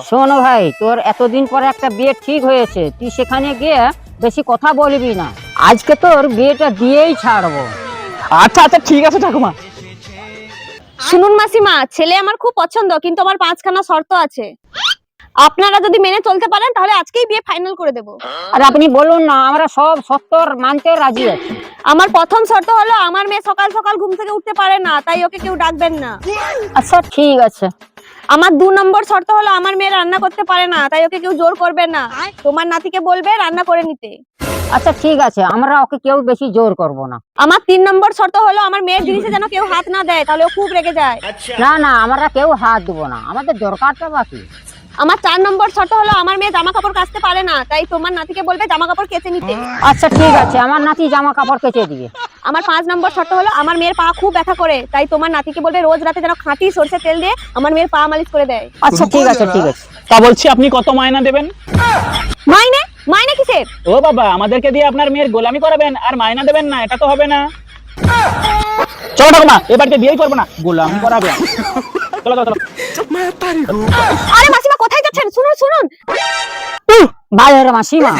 শোনো ভাই, তোর এতদিন পরে একটা বিয়ে ঠিক হয়েছে, তুই সেখানে গিয়ে বেশি কথা বলবি না। আজকে তোর বিয়েটা দিয়েই ছাড়বো। আচ্ছা আচ্ছা ঠিক আছে ঠাকুমা। শুনুন মাসিমা, ছেলে আমার খুব পছন্দ, কিন্তু আমার 5খানা শর্ত আছে। আপনারা যদি মেনে চলতে পারেন তাহলে আজকেই বিয়ে ফাইনাল করে দেব। আর আপনি বলুন না, আমরা সব সত্তর মানতে রাজি আছি। আমার প্রথম শর্ত হলো আমার মেয়ে সকাল সকাল ঘুম থেকে উঠতে পারে না, তাই ওকে কেউ ডাকবেন না। আচ্ছা ঠিক আছে। আমার 2 নম্বর শর্ত হলো আমার মেয়ে রান্না করতে পারে না, তাই ওকে কেউ জোর করবে না। তোমার নাতিকে বলবে রান্না করে নিতে। আচ্ছা ঠিক আছে, আমরা ওকে কেউ বেশি জোর করব না। আমার 3 নম্বর শর্ত হলো আমার মেয়ের জিনিসে যেন কেউ হাত না দেয়, তাহলে ও খুব রেগে যায়। না না, আমরা কেউ হাত দেবো না, আমাদের দরকারটা বাকি। আমার 4 নম্বর শর্ত হলো আমার মেয়ে জামা কাপড় কাচতে পারে না, তাই তোমার নাতিকে বলবে জামা কাপড় কেচে নিতে। আচ্ছা ঠিক আছে, আমার নাতি জামা কাপড় কেচে দিবে। আমার 5 নম্বর শর্ত হলো আমার মেয়ের পা খুব ব্যথা করে, তাই তোমার নাতিকে বলবে রোজ রাতে যেন খাঁটি সরষের তেল দিয়ে আমার মেয়ের পা মালিশ করে দেয়। আচ্ছা ঠিক আছে ঠিক আছে। তা বলছি আপনি কত মায়না দেবেন? মাইনে? মাইনে কিসের? ও বাবা, আমাদেরকে দিয়ে আপনার মেয়ের গোলামি করাবেন আর মায়না দেবেন না, এটা তো হবে না। চলো ঠাকুমা, এবারকে বিয়েই করবো না, গোলামি করাবেন। চলো চলো চলো। আরে মাসিমা কোথায় যাচ্ছেন? শুনুন শুনুন। ভাই রে মাসিমা,